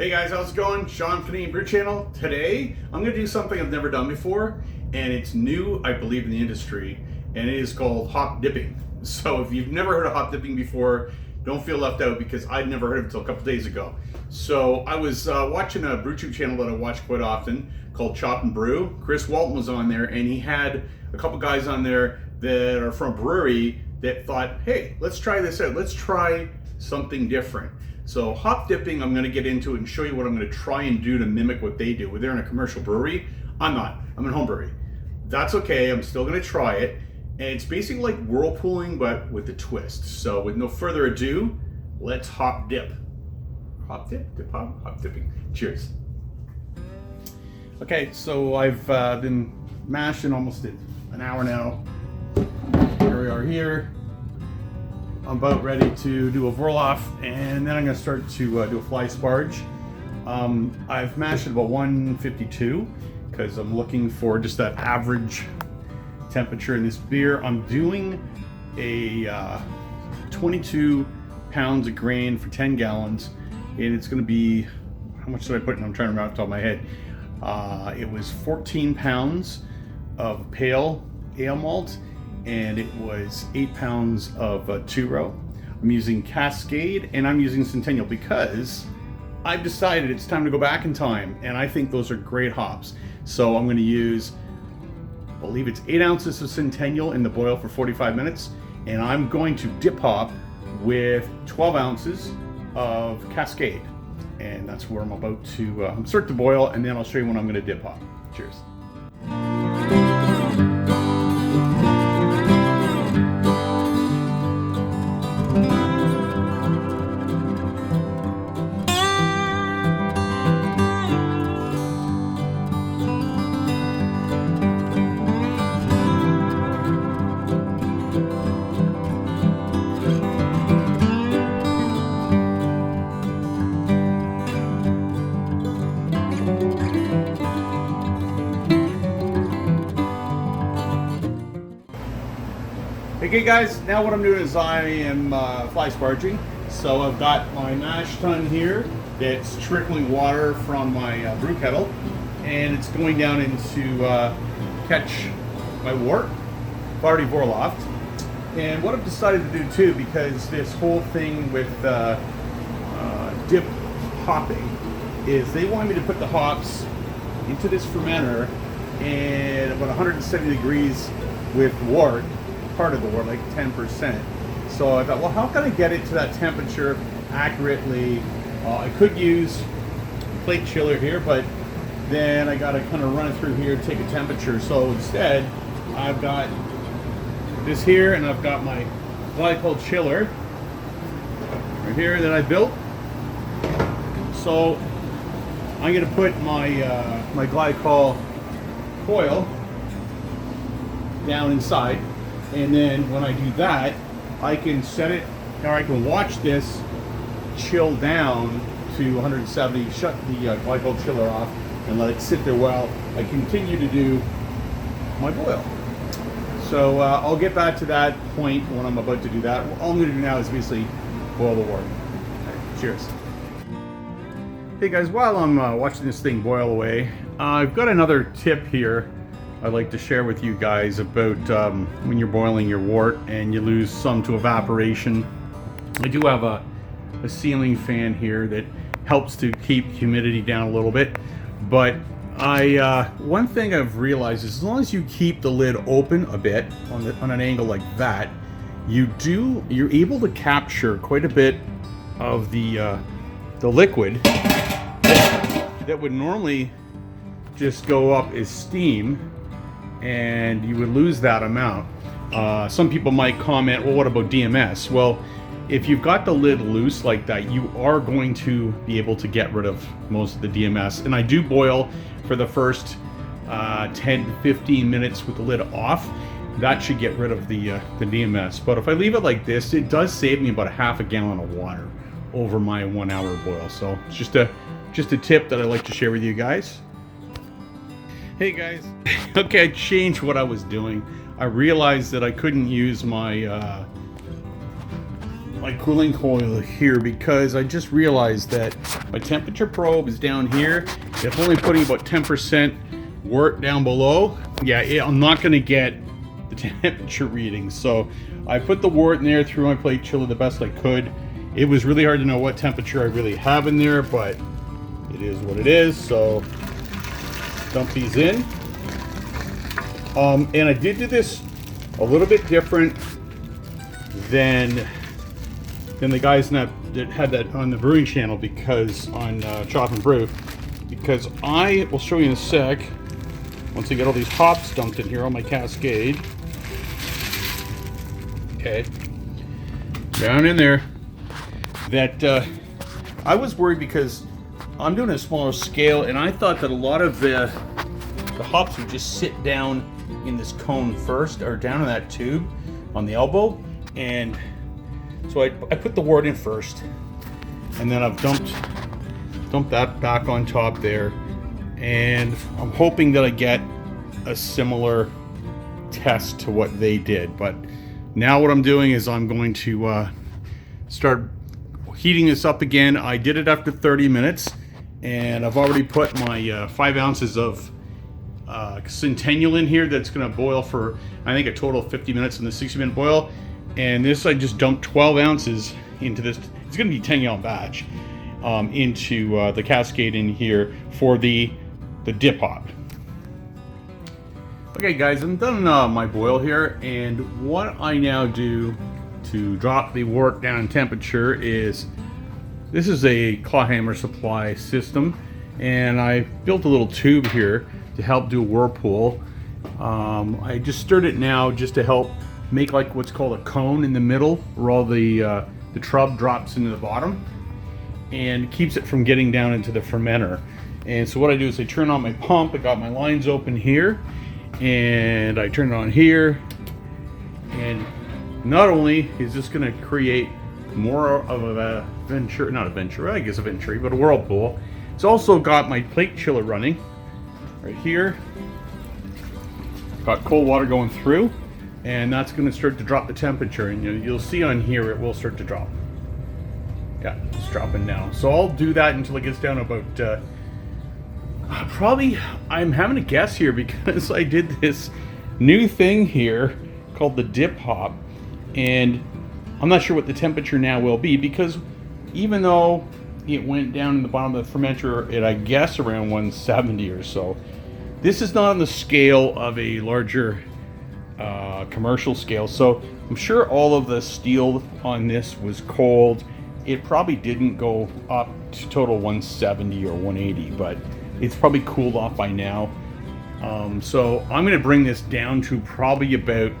Hey guys, how's it going? Sean from the Brew Channel. Today, I'm going to do something I've never done before, and it's new, I believe, in the industry, and it is called hop dipping. So if you've never heard of hop dipping before, don't feel left out because I'd never heard of it until a couple days ago. So I was watching a BrewTube channel that I watch quite often called Chop and Brew. Chris Walton was on there, and he had a couple guys on there that are from a brewery that thought, hey, let's try this out. Let's try something different. So hop dipping, I'm going to get into it and show you what I'm going to try and do to mimic what they do. They're in a commercial brewery. I'm not. I'm in a home brewery. That's okay. I'm still going to try it. And it's basically like whirlpooling, but with a twist. So with no further ado, let's hop dip. Hop dip, dip hop, hop dipping. Cheers. Okay, so I've been mashing almost an hour now. Here we are here. I'm about ready to do a whirl off, and then I'm going to start to do a fly sparge. I've mashed at about 152 because I'm looking for just that average temperature in this beer. I'm doing a 22 pounds of grain for 10 gallons, and it's going to be, how much did I put in? I'm trying to remember off the top of my head. It was 14 pounds of pale ale malt, and it was 8 pounds of two-row. I'm using Cascade and I'm using Centennial because I've decided it's time to go back in time, and I think those are great hops. So I'm going to use, I believe it's 8 ounces of Centennial in the boil for 45 minutes, and I'm going to dip hop with 12 ounces of Cascade, and that's where I'm about to start to boil, and then I'll show you when I'm going to dip hop. Cheers. Okay guys, now what I'm doing is I am fly sparging. So I've got my mash tun here that's trickling water from my brew kettle, and it's going down into catch my wort. I've already vorloffed. And what I've decided to do too, because this whole thing with dip hopping, is they want me to put the hops into this fermenter at about 170 degrees with wort, part of the wort, like 10%. So I thought, well, how can I get it to that temperature accurately? I could use a plate chiller here, but then I got to kind of run it through here, take a temperature. So instead, I've got this here, and I've got my glycol chiller right here that I built. So I'm going to put my my glycol coil down inside. And then when I do that, I can set it, or I can watch this chill down to 170, shut the glycol chiller off, and let it sit there while I continue to do my boil. So I'll get back to that point when I'm about to do that. All I'm going to do now is basically boil the wort. Okay, cheers. Hey guys, while I'm watching this thing boil away, I've got another tip here I'd like to share with you guys about when you're boiling your wort and you lose some to evaporation. I do have a ceiling fan here that helps to keep humidity down a little bit, but one thing I've realized is as long as you keep the lid open a bit on an angle like that, you're able to capture quite a bit of the liquid that would normally just go up as steam, and you would lose that amount. Some people might comment, well, what about DMS? Well, if you've got the lid loose like that, you are going to be able to get rid of most of the DMS. And I do boil for the first 10 to 15 minutes with the lid off. That should get rid of the DMS. But if I leave it like this, it does save me about a half a gallon of water over my 1 hour boil. So it's just a tip that I like to share with you guys. Hey guys, okay, I changed what I was doing. I realized that I couldn't use my my cooling coil here because I just realized that my temperature probe is down here. If only putting about 10% wort down below, I'm not going to get the temperature readings. So I put the wort in there through my plate chiller the best I could. It was really hard to know what temperature I really have in there, but it is what it is. So dump these in. And I did do this a little bit different than the guys that had that on the Brewing channel, because on Chop and Brew, because I will show you in a sec, once I get all these hops dumped in here on my cascade. Okay, down in there, that I was worried because I'm doing a smaller scale, and I thought that a lot of the hops would just sit down in this cone first, or down in that tube on the elbow. And so I put the wort in first, and then I've dumped that back on top there, and I'm hoping that I get a similar test to what they did. But now what I'm doing is I'm going to start heating this up again. I did it after 30 minutes, and I've already put my 5 ounces of Centennial in here that's going to boil for, I think, a total of 50 minutes in the 60-minute boil. And this, I just dumped 12 ounces into this. It's going to be a 10-gallon batch into the cascade in here for the dip hop. Okay guys, I'm done my boil here, and what I now do to drop the wort down in temperature is, this is a claw hammer supply system, and I built a little tube here to help do a whirlpool. I just stirred it now just to help make like what's called a cone in the middle, where all the trub drops into the bottom and keeps it from getting down into the fermenter. And so what I do is I turn on my pump. I got my lines open here, and I turn it on here, and not only is this going to create more of a Venturi, not a Venturi, I guess a Venturi, but a whirlpool. It's also got my plate chiller running right here. Got cold water going through, and that's going to start to drop the temperature, and you'll see on here it will start to drop. Yeah, it's dropping now. So I'll do that until it gets down about probably, I'm having a guess here because I did this new thing here called the dip hop, and I'm not sure what the temperature now will be, because even though it went down in the bottom of the fermenter at, I guess, around 170 or so, this is not on the scale of a larger commercial scale. So I'm sure all of the steel on this was cold. It probably didn't go up to total 170 or 180, but it's probably cooled off by now. So I'm going to bring this down to probably about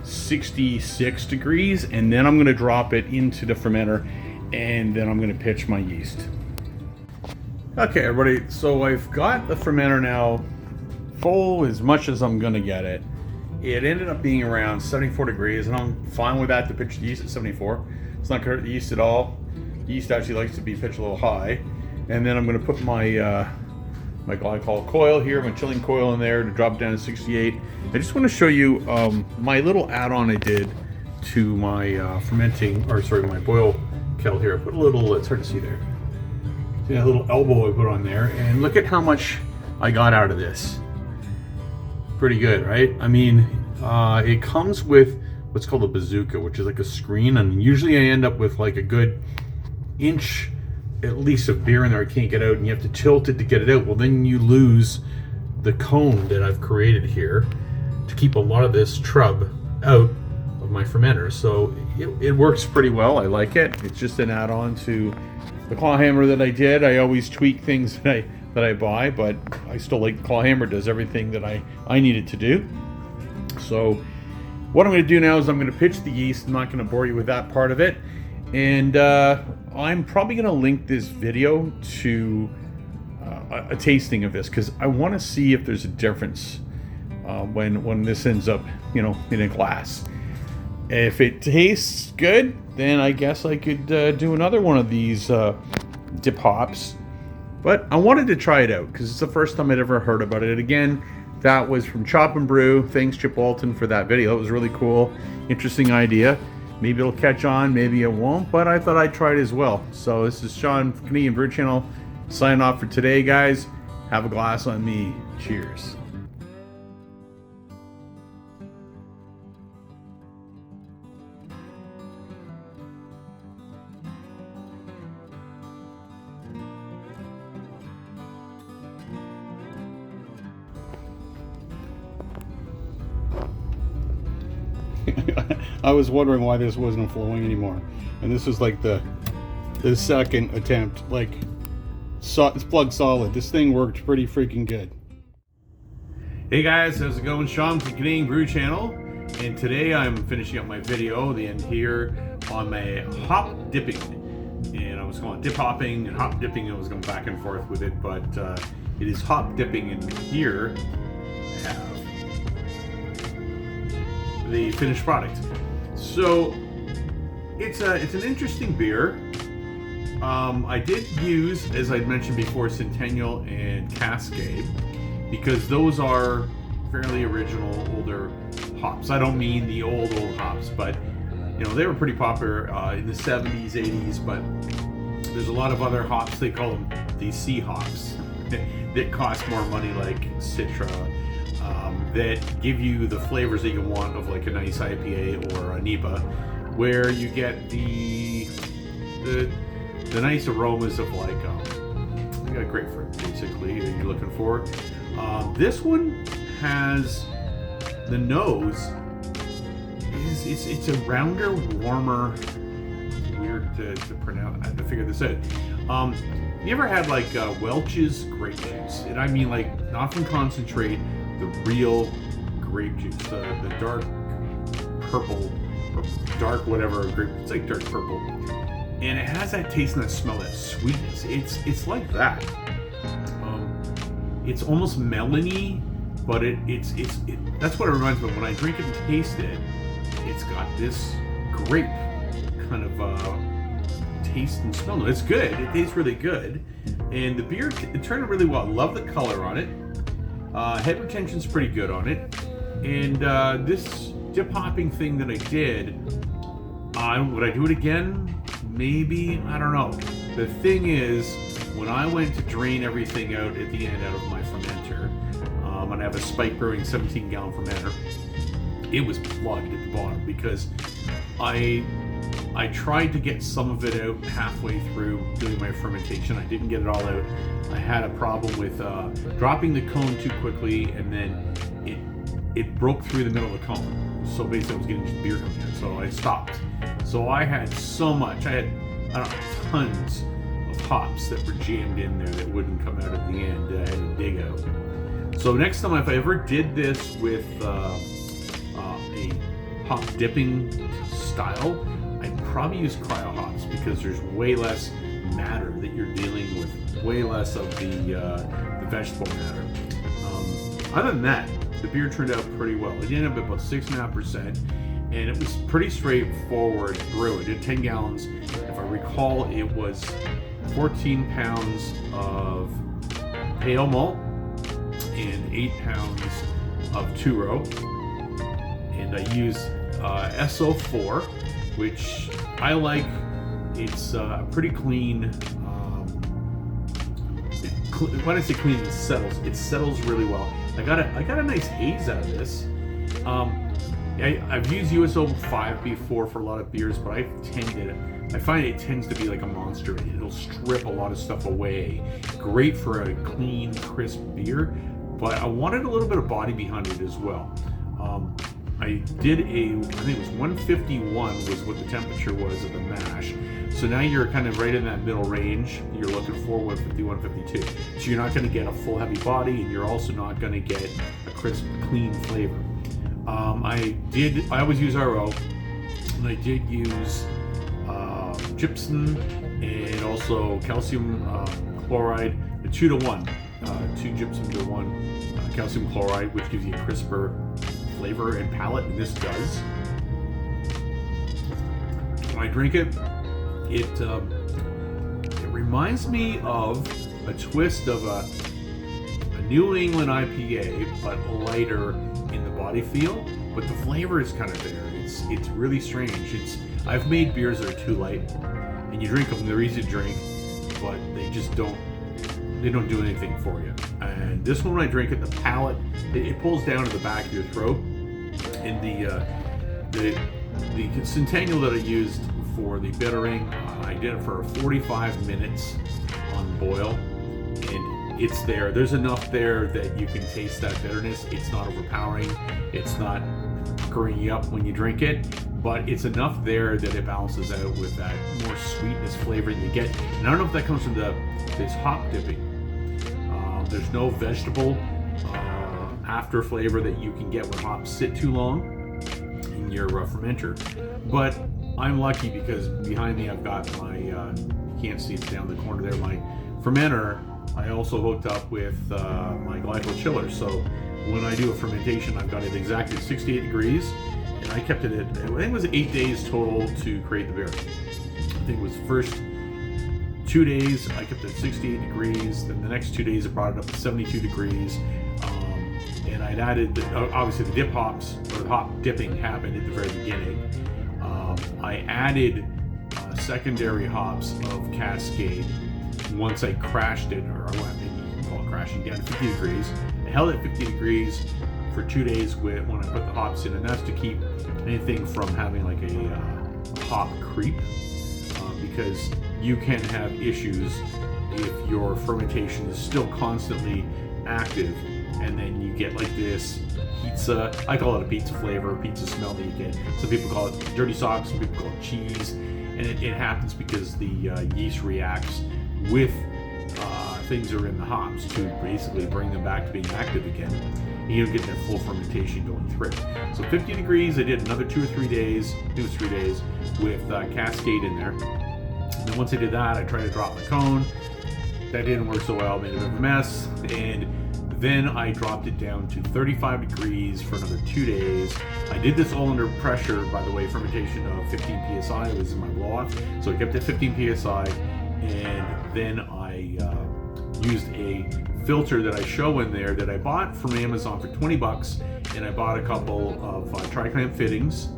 66 degrees, and then I'm going to drop it into the fermenter, and then I'm going to pitch my yeast. Okay everybody, so I've got the fermenter now full as much as I'm going to get it. It ended up being around 74 degrees, and I'm fine with that to pitch the yeast at 74. It's not going to hurt the yeast at all. Yeast actually likes to be pitched a little high. And then I'm going to put my my glycol coil here, my chilling coil in there to drop it down to 68. I just want to show you my little add-on I did to my fermenting, or sorry, my boil kettle here. I put a little, it's hard to see there. See that little elbow I put on there, and look at how much I got out of this. Pretty good, right? I mean, it comes with what's called a bazooka, which is like a screen, and usually I end up with like a good inch at least of beer in there I can't get out, and you have to tilt it to get it out. Well, then you lose the cone that I've created here to keep a lot of this trub out of my fermenter. So it works pretty well. I like it. It's just an add-on to the claw hammer that I did. I always tweak things that I buy, but I still like the claw hammer. It does everything that I need it to do. So what I'm going to do now is I'm going to pitch the yeast. I'm not going to bore you with that part of it. And I'm probably going to link this video to a tasting of this, because I want to see if there's a difference when this ends up, in a glass. If it tastes good, then I guess I could do another one of these dip hops. But I wanted to try it out because it's the first time I'd ever heard about it. Again, that was from Chop and Brew. Thanks, Chip Walton, for that video. It was really cool, interesting idea. Maybe it'll catch on, maybe it won't, but I thought I'd try it as well. So this is Sean from Canadian Brew Channel, signing off for today, guys. Have a glass on me. Cheers. I was wondering why this wasn't flowing anymore, and this is like the second attempt. Like, it's plug solid. This thing worked pretty freaking good. Hey guys, how's it going? Sean from Canadian Brew Channel, and today I'm finishing up my video, the end here, on my hop dipping. And I was going dip hopping and hop dipping, and I was going back and forth with it, but it is hop dipping, and here I have the finished product. So it's an interesting beer. I did use, as I mentioned before, Centennial and Cascade, because those are fairly original, older hops. I don't mean the old hops, but you know, they were pretty popular in the 70s, 80s, but there's a lot of other hops, they call them the C hops, that cost more money, like Citra, that give you the flavors that you want of like a nice IPA or a NEPA, where you get the nice aromas of like you got grapefruit basically that you're looking for. This one has the nose it's a rounder, warmer. It's weird to pronounce. I have to figure this out. You ever had like Welch's grape juice? And I mean like not from concentrate, the real grape juice, the dark purple or dark whatever grape. It's like dark purple, and it has that taste and that smell, that sweetness. It's like that. It's almost melony, but it's that's what it reminds me of when I drink it and taste it. It's got this grape kind of taste and smell. It's good. It tastes really good, and the beer it turned out really well. Love the color on it. Head retention's pretty good on it, and this dip hopping thing that I did, would I do it again? Maybe, I don't know. The thing is, when I went to drain everything out at the end out of my fermenter, and I have a Spike Brewing 17-gallon fermenter, it was plugged at the bottom because I tried to get some of it out halfway through doing my fermentation. I didn't get it all out. I had a problem with dropping the cone too quickly, and then it broke through the middle of the cone. So basically I was getting just beer coming out, so I stopped. So I had so much, I don't know, tons of hops that were jammed in there that wouldn't come out at the end that I had to dig out. So next time, if I ever did this with a hop dipping style, I'd probably use cryo hops because there's way less matter that you're dealing with, way less of the vegetable matter. Other than that, the beer turned out pretty well. It ended up at about 6.5%, and it was pretty straightforward brew. It did 10 gallons. If I recall, it was 14 pounds of pale malt and 8 pounds of two-row. And I used SO4, which I like. It's pretty clean. When I say clean, it settles really well. I got a nice haze out of this. I've used USO 5 before for a lot of beers, but I find it tends to be like a monster. It'll strip a lot of stuff away. Great for a clean, crisp beer, but I wanted a little bit of body behind it as well. I did I think it was 151 was what the temperature was of the mash. So now you're kind of right in that middle range. You're looking for 150, 152. So you're not going to get a full heavy body, and you're also not going to get a crisp, clean flavor. I always use RO, and I did use gypsum and also calcium chloride, a 2-to-1, 2 gypsum to 1 calcium chloride, which gives you a crisper flavor and palate, and this does. When I drink it, it reminds me of a twist of a New England IPA, but lighter in the body feel, but the flavor is kind of there. It's really strange. I've made beers that are too light, and you drink them, they're easy to drink, but they just don't do anything for you. And this one, when I drink it, the palate, it pulls down to the back of your throat. And the Centennial that I used for the bittering, I did it for 45 minutes on boil, and it's there. There's enough there that you can taste that bitterness. It's not overpowering. It's not screwing you up when you drink it, but it's enough there that it balances out with that more sweetness flavor you get. And I don't know if that comes from this hop dipping. There's no vegetable after flavor that you can get when hops sit too long in your fermenter. But I'm lucky because behind me I've got my, you can't see it's down the corner there, my fermenter. I also hooked up with my glycol chiller. So when I do a fermentation, I've got it exactly 68 degrees. And I kept it at, I think it was 8 days total to create the beer. I think it was first 2 days, I kept it at 68 degrees. Then the next 2 days, I brought it up to 72 degrees. And I'd added, obviously the dip hops, or the hop dipping happened at the very beginning. I added secondary hops of Cascade once I crashed it, or maybe you can call it crashing, down to 50 degrees. I held it at 50 degrees for 2 days when I put the hops in, and that's to keep anything from having like a hop creep, because you can have issues if your fermentation is still constantly active, and then you get like this pizza, I call it a pizza flavor, pizza smell that you get. Some people call it dirty socks, some people call it cheese, and it happens because the yeast reacts with things that are in the hops to basically bring them back to being active again. And you don't get that full fermentation going through. So 50 degrees, I did another 2 or 3 days, I think it was 3 days, with Cascade in there. And then once I did that, I tried to drop my cone. That didn't work so well, made a bit of a mess. And then I dropped it down to 35 degrees for another 2 days. I did this all under pressure, by the way, fermentation of 15 psi was in my blow off. So I kept it 15 psi, and then I used a filter that I show in there that I bought from Amazon for 20 bucks, and I bought a couple of tri-clamp fittings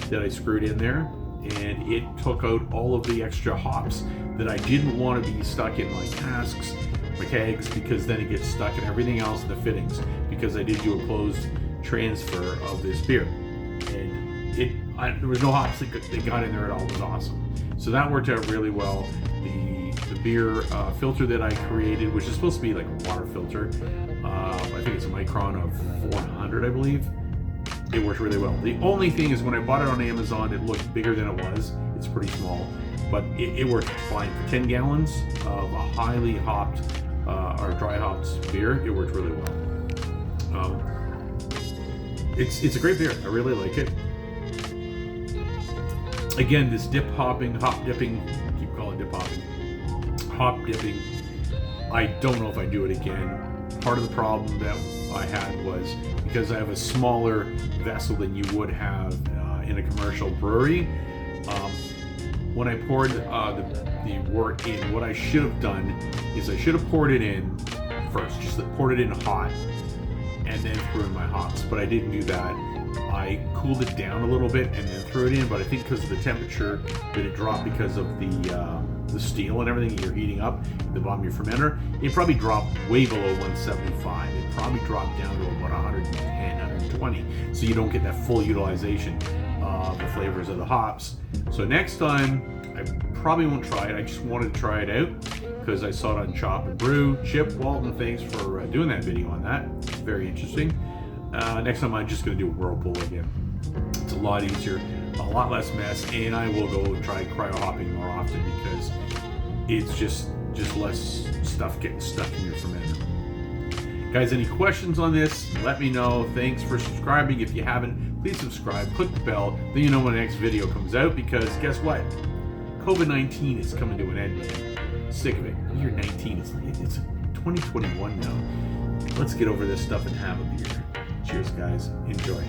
that I screwed in there, and it took out all of the extra hops that I didn't want to be stuck in my casks, my kegs, because then it gets stuck in everything else in the fittings, because I did do a closed transfer of this beer, and there was no hops that got in there at all. It was awesome. So that worked out really well. The beer filter that I created, which is supposed to be like a water filter, I think it's a micron of 400, I believe. It worked really well. The only thing is when I bought it on Amazon, it looked bigger than it was. It's pretty small, but it worked fine for 10 gallons of a highly hopped or dry hopped beer. It worked really well. It's a great beer. I really like it. Again, this hop dipping, keep calling it dip hopping, hop dipping, I don't know if I do it again. Part of the problem that I had was because I have a smaller vessel than you would have in a commercial brewery. When I poured the wort in, what I should have done is I should have poured it in first, just poured it in hot, and then threw in my hops, but I didn't do that. I cooled it down a little bit and then threw it in, but I think because of the temperature that it dropped because of the steel and everything you're heating up at the bottom of your fermenter, it probably dropped way below 175. It probably dropped down to about 110, 120, so you don't get that full utilization of the flavors of the hops. So next time, I probably won't try it. I just wanted to try it out because I saw it on Chop and Brew. Chip, Walton, thanks for doing that video on that. It's very interesting. Next time I'm just going to do a Whirlpool again. It's a lot easier, a lot less mess, and I will go and try cryo hopping more often because it's just less stuff getting stuck in your fermenter. Guys, any questions on this, let me know. Thanks for subscribing. If you haven't, please subscribe, click the bell, then you know when the next video comes out, because guess what? COVID-19 is coming to an end, man. Sick of it. Year 19, it's 2021 now. Let's get over this stuff and have a beer. Cheers, guys. Enjoy.